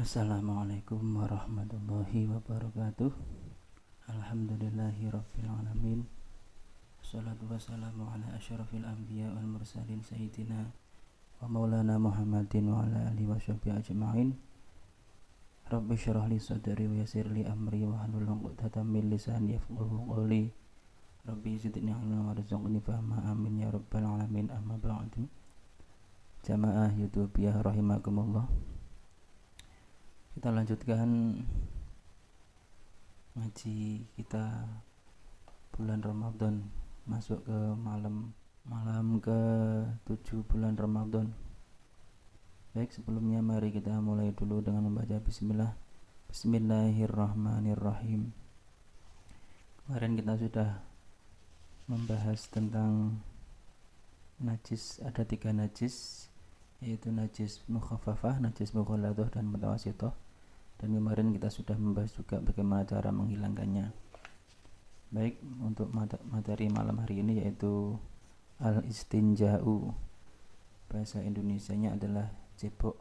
Assalamualaikum warahmatullahi wabarakatuh. Alhamdulillahirabbil alamin. Wassalatu wassalamu ala asyrafil anbiya wal mursalin sayyidina wa maulana Muhammadin wa ala alihi washabbihi ajma'in. Rabbi shrah li sadri wa yassir li amri wa hlul 'uqdatam min lisani yafqahu qawli. Rabbi zidni ilma warzuqni fahma, amin ya rabbal alamin. Amma ba'du. Jamaah YouTubiah rahimakumullah. Kita lanjutkan ngaji kita bulan Ramadan, masuk ke malam ke-7 bulan Ramadan. Baik, sebelumnya mari kita mulai dulu dengan membaca bismillah. Bismillahirrahmanirrahim. Kemarin kita sudah membahas tentang najis. Ada 3 najis, yaitu najis mukhaffafah, najis mughalladah, dan mutawassithah. Dan kemarin kita sudah membahas juga bagaimana cara menghilangkannya. Baik, untuk materi malam hari ini yaitu al-istinja'u. Bahasa Indonesianya adalah cebok.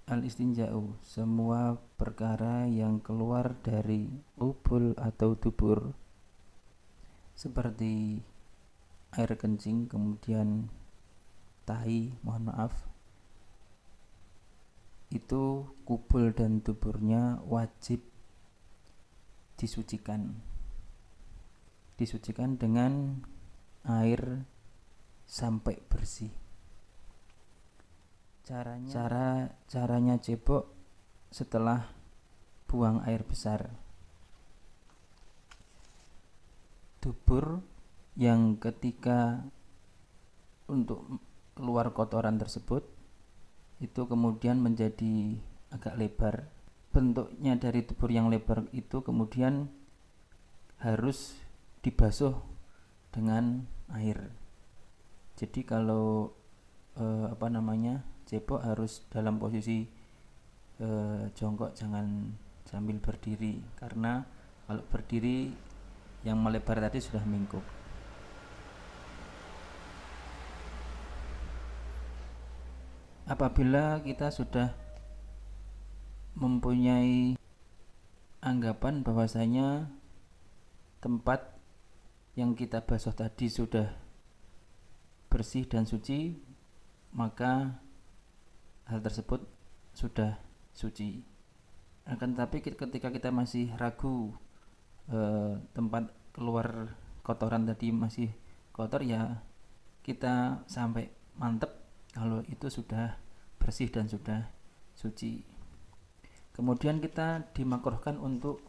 Al-istinja'u, semua perkara yang keluar dari ubul atau dubur, seperti air kencing, kemudian tahi, itu kubul dan duburnya wajib disucikan dengan air sampai bersih. Caranya cebok setelah buang air besar. Dubur yang ketika untuk keluar kotoran tersebut itu kemudian menjadi agak lebar. Bentuknya dari dubur yang lebar itu kemudian harus dibasuh dengan air. Jadi kalau cebok harus dalam posisi jongkok, jangan sambil berdiri, karena kalau berdiri yang melebar tadi sudah mingkup. Apabila kita sudah mempunyai anggapan bahwasanya tempat yang kita basuh tadi sudah bersih dan suci, maka hal tersebut sudah suci. Akan tetapi ketika kita masih ragu, tempat keluar kotoran tadi masih kotor, ya kita sampai mantep kalau itu sudah bersih dan sudah suci. Kemudian kita dimakruhkan untuk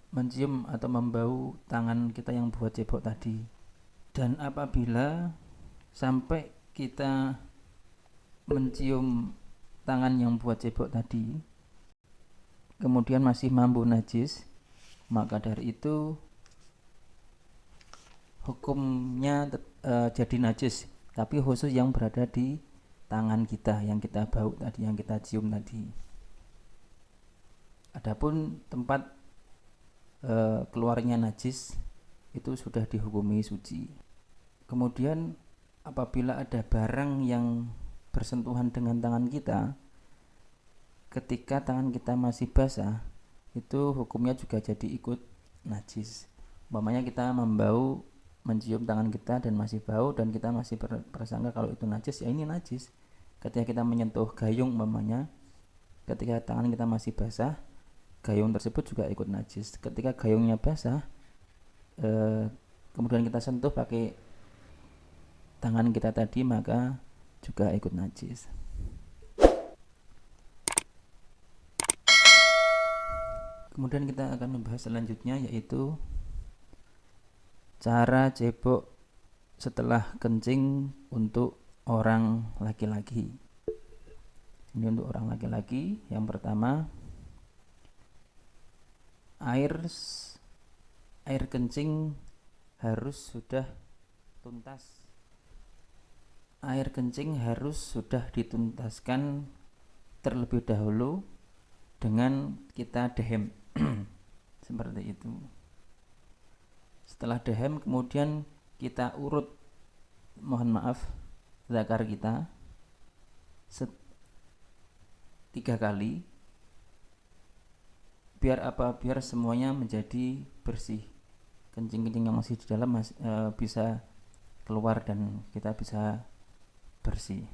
mencium atau membau tangan kita yang buat cebok tadi. Dan apabila sampai kita mencium tangan yang buat cebok tadi kemudian masih mampu najis, maka dari itu hukumnya jadi najis, tapi khusus yang berada di tangan kita, yang kita bau tadi, yang kita cium tadi. Adapun tempat keluarnya najis itu sudah dihukumi suci. Kemudian apabila ada barang yang bersentuhan dengan tangan kita ketika tangan kita masih basah, itu hukumnya juga jadi ikut najis. Umpamanya kita mencium tangan kita dan masih bau, dan kita masih bersangka kalau itu najis, ya ini najis. Ketika kita menyentuh gayung umpamanya, ketika tangan kita masih basah, gayung tersebut juga ikut najis. Ketika gayungnya basah, kemudian kita sentuh pakai tangan kita tadi, maka juga ikut najis. Kemudian kita akan membahas selanjutnya, yaitu cara cebok setelah kencing untuk orang laki-laki. Ini untuk orang laki-laki. Yang pertama, air kencing harus sudah tuntas. Air kencing harus sudah dituntaskan terlebih dahulu dengan kita dehem. Seperti itu. Setelah dehem kemudian kita urut zakar kita 3 kali. Biar apa? Biar semuanya menjadi bersih. Kencing-kencing yang masih di dalam bisa keluar dan kita bisa bersih.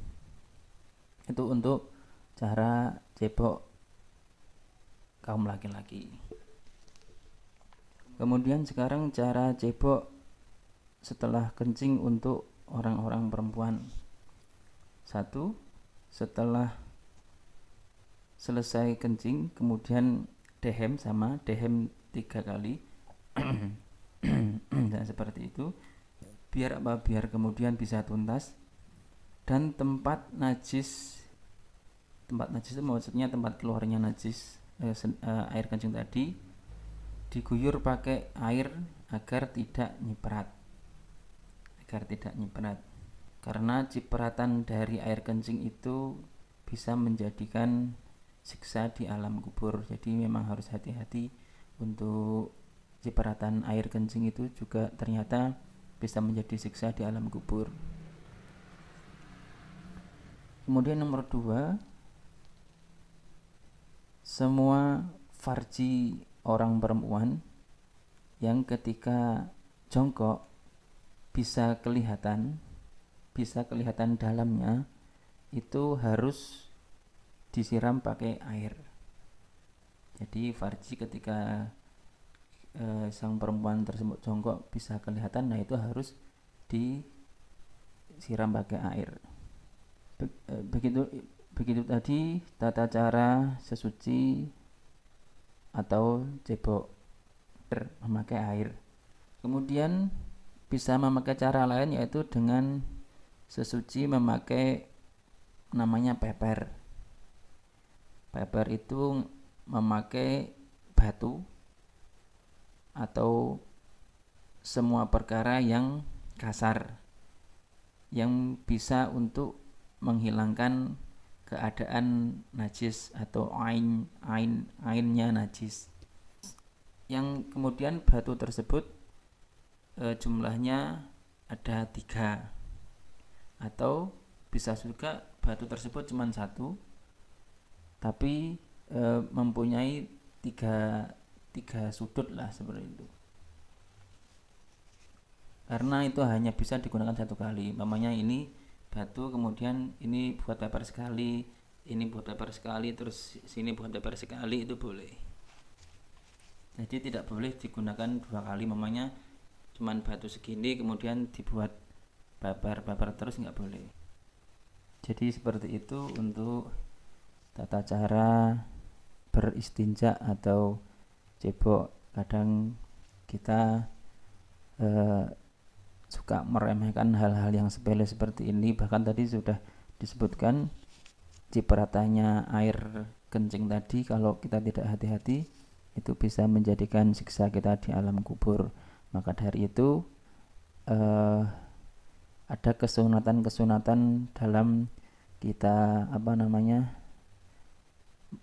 Itu untuk cara cebok kaum laki-laki. Kemudian sekarang cara cebok setelah kencing untuk orang-orang perempuan. 1. Setelah selesai kencing, kemudian dehem 3 kali. Dan seperti itu. Biar apa? Biar kemudian bisa tuntas. Dan tempat najis itu maksudnya tempat keluarnya najis air kencing tadi diguyur pakai air agar tidak nyiprat. Karena cipratan dari air kencing itu bisa menjadikan siksa di alam kubur. Jadi memang harus hati-hati untuk cipratan air kencing itu juga ternyata bisa menjadi siksa di alam kubur. Kemudian nomor 2, semua farji orang perempuan yang ketika jongkok bisa kelihatan dalamnya itu harus disiram pakai air. Jadi farji ketika sang perempuan tersebut jongkok bisa kelihatan, nah itu harus disiram pakai air. Begitu tadi tata cara sesuci atau cebok memakai air. Kemudian bisa memakai cara lain, yaitu dengan sesuci memakai namanya peper. Peper itu memakai batu atau semua perkara yang kasar yang bisa untuk menghilangkan keadaan najis atau ainnya najis. Yang kemudian batu tersebut jumlahnya ada 3, atau bisa juga batu tersebut cuma 1 tapi mempunyai tiga sudut lah, seperti itu. Karena itu hanya bisa digunakan 1 kali. Namanya ini batu, kemudian ini buat paper sekali, ini buat paper sekali, terus sini buat paper sekali, itu boleh. Jadi tidak boleh digunakan 2 kali. Namanya cuman batu segini kemudian dibuat paper terus, nggak boleh. Jadi seperti itu untuk tata cara beristinja atau cebok. Kadang kita suka meremehkan hal-hal yang sepele seperti ini. Bahkan tadi sudah disebutkan cipratannya air kencing tadi, kalau kita tidak hati-hati itu bisa menjadikan siksa kita di alam kubur. Maka dari itu ada kesunatan dalam kita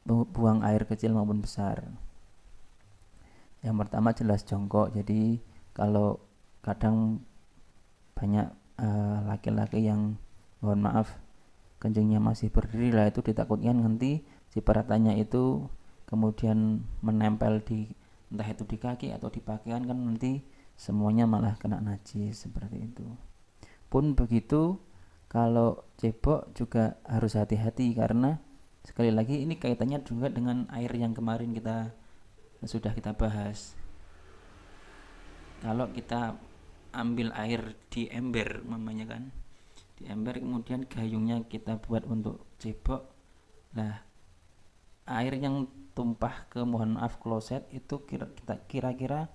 buang air kecil maupun besar. Yang pertama jelas jongkok. Jadi kalau kadang banyak laki-laki yang mohon maaf kencingnya masih berdiri, lah itu ditakutkan nanti cipratannya itu kemudian menempel entah itu di kaki atau di pakaian, kan nanti semuanya malah kena najis, seperti itu. Pun begitu kalau cebok juga harus hati-hati, karena sekali lagi ini kaitannya juga dengan air yang kemarin sudah kita bahas. Kalau kita ambil air di ember namanya kan, di ember, kemudian gayungnya kita buat untuk cebok, nah air yang tumpah ke mohon maaf kloset itu kira-kira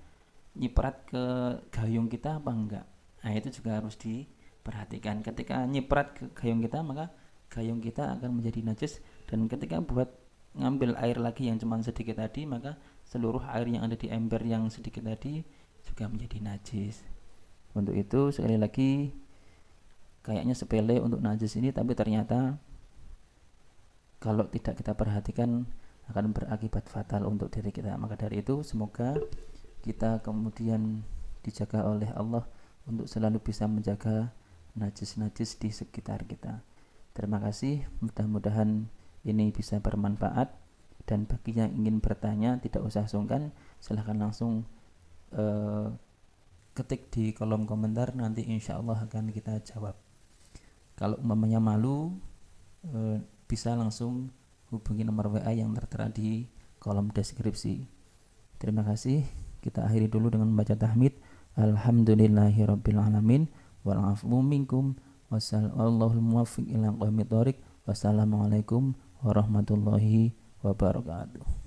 nyiprat ke gayung kita apa enggak. Nah itu juga harus diperhatikan. Ketika nyiprat ke gayung kita, maka gayung kita akan menjadi najis, dan ketika buat ngambil air lagi yang cuma sedikit tadi, maka seluruh air yang ada di ember yang sedikit tadi juga menjadi najis. Untuk itu sekali lagi, kayaknya sepele untuk najis ini, tapi ternyata kalau tidak kita perhatikan akan berakibat fatal untuk diri kita. Maka dari itu semoga kita kemudian dijaga oleh Allah untuk selalu bisa menjaga najis-najis di sekitar kita. Terima kasih. Mudah-mudahan ini bisa bermanfaat, dan bagi yang ingin bertanya tidak usah sungkan, silahkan langsung ketik di kolom komentar, nanti insya Allah akan kita jawab. Kalau umpamanya malu, bisa langsung hubungi nomor WA yang tertera di kolom deskripsi. Terima kasih. Kita akhiri dulu dengan membaca tahmid. Alhamdulillahirrabbilalamin, wal-'afwu minkum, wallahul muwaffiq ila aqwamit thoriq. Wassalamualaikum warahmatullahi wabarakatuh.